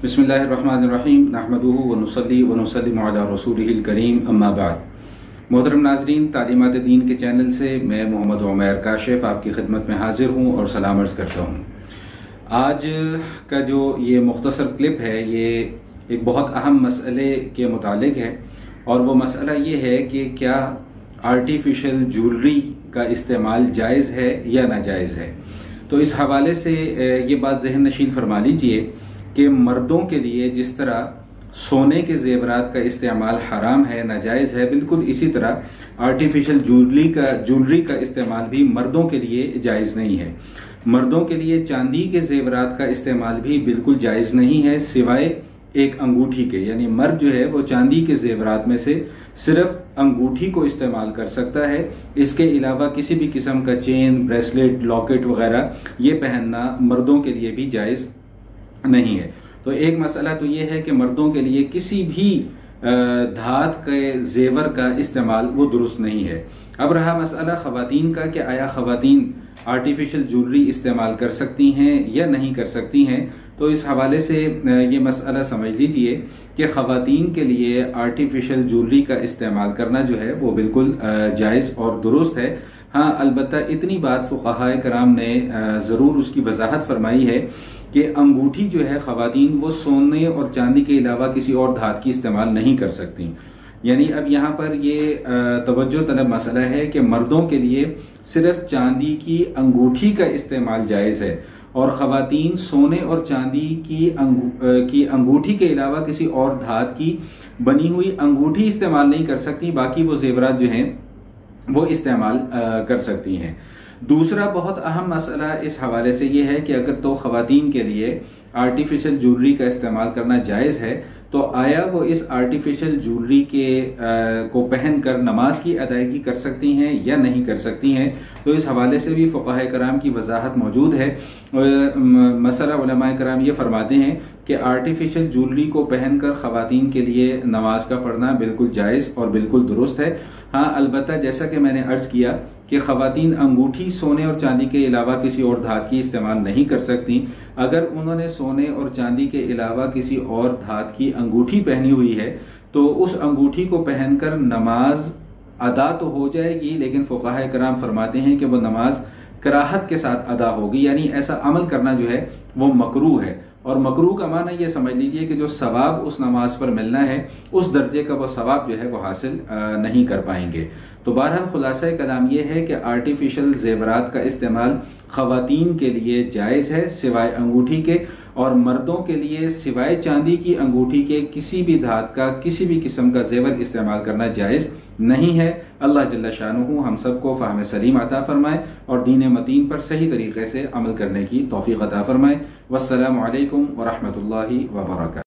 बिस्मिल्लाहिर्रहमानिर्रहीम नहमदुहु व नुसल्ली व नुसल्लिमु अला रसूलिहिल करीम अम्मा बाद। मोहतरम नाज़रीन, तालीमात दीन के चैनल से मैं मोहम्मद उमैर काशिफ आपकी खिदमत में हाजिर हूँ और सलाम अर्ज़ करता हूँ। आज का जो ये मुख्तसर क्लिप है ये एक बहुत अहम मसले के मुतालिक है और वो मसला ये है कि क्या आर्टिफिशियल ज्वेलरी का इस्तेमाल जायज़ है या नाजायज़ है। तो इस हवाले से ये बात जहन नशीन फरमा लीजिए कि मर्दों के लिए जिस तरह सोने के जेवरात का इस्तेमाल हराम है, नाजायज़ है, बिल्कुल इसी तरह आर्टिफिशियल ज्वेलरी का इस्तेमाल भी मर्दों के लिए जायज़ नहीं है। मर्दों के लिए चांदी के जेवरात का इस्तेमाल भी बिल्कुल जायज़ नहीं है सिवाय एक अंगूठी के, यानी मर्द जो है वो चांदी के जेवरात में से सिर्फ अंगूठी को इस्तेमाल कर सकता है। इसके अलावा किसी भी किस्म का चेन, ब्रेसलेट, लॉकेट वगैरह ये पहनना मर्दों के लिए भी जायज़ नहीं है। तो एक मसला तो ये है कि मर्दों के लिए किसी भी धात के जेवर का इस्तेमाल वो दुरुस्त नहीं है। अब रहा मसला ख़वातीन का कि आया ख़वातीन आर्टिफिशियल ज्वेलरी इस्तेमाल कर सकती हैं या नहीं कर सकती हैं। तो इस हवाले से ये मसला समझ लीजिए कि ख़वातीन के लिए आर्टिफिशियल ज्वेलरी का इस्तेमाल करना जो है वो बिल्कुल जायज़ और दुरुस्त है। हाँ, अलबत्ता इतनी बात फुक़हाए कराम ने ज़रूर उसकी वजाहत फरमाई है कि अंगूठी जो है ख़वातीन वो सोने और चांदी के अलावा किसी और धात की इस्तेमाल नहीं कर सकती। यानी अब यहाँ पर ये तवज्जो तलब मसला है कि मर्दों के लिए सिर्फ चांदी की अंगूठी का इस्तेमाल जायज़ है और ख़वातीन सोने और चांदी की अंगूठी के अलावा किसी और धात की बनी हुई अंगूठी इस्तेमाल नहीं कर सकती, बाकी वो जेवरात जो हैं वो इस्तेमाल कर सकती हैं। दूसरा बहुत अहम मसला इस हवाले से ये है कि अगर तो ख़वातीन के लिए आर्टिफिशियल ज्वेलरी का इस्तेमाल करना जायज़ है तो आया वो इस आर्टिफिशियल ज्वेलरी को पहनकर नमाज की अदायगी कर सकती हैं या नहीं कर सकती हैं। तो इस हवाले से भी फुक़हाए कराम की वजाहत मौजूद है। मसला उलमाए कराम ये फरमाते हैं कि आर्टिफिशियल ज्वेलरी को पहनकर ख़वातीन के लिए नमाज का पढ़ना बिल्कुल जायज़ और बिल्कुल दुरुस्त है। हाँ, अलबत्ता जैसा कि मैंने अर्ज़ किया कि ख़वातीन अंगूठी सोने और चांदी के अलावा किसी और धात की इस्तेमाल नहीं कर सकती। अगर उन्होंने सोने और चांदी के अलावा किसी और धात की अंगूठी पहनी हुई है तो उस अंगूठी को पहनकर नमाज अदा तो हो जाएगी, लेकिन फुक़हाए कराम फरमाते हैं कि वो नमाज कराहत के साथ अदा होगी, यानी ऐसा अमल करना जो है वो मकरूह है। और मकरूह का माना ये समझ लीजिए कि जो सवाब उस नमाज पर मिलना है उस दर्जे का वो सवाब जो है वो हासिल नहीं कर पाएंगे। तो बहरहाल खुलासा कलाम ये है कि आर्टिफिशियल जेवरात का इस्तेमाल ख़वातीन के लिए जायज़ है सिवाय अंगूठी के, और मर्दों के लिए सिवाय चांदी की अंगूठी के किसी भी धात का किसी भी किस्म का जेवर इस्तेमाल करना जायज़ नहीं है। अल्लाह जल्ला शानुहू हम सबको फ़हम सलीम अता फरमाए और दीन मतीन पर सही तरीके से अमल करने की तौफ़ीक़ अता फरमाए। वस्सलामु अलैकुम व रहमतुल्लाहि व बरकातुहू।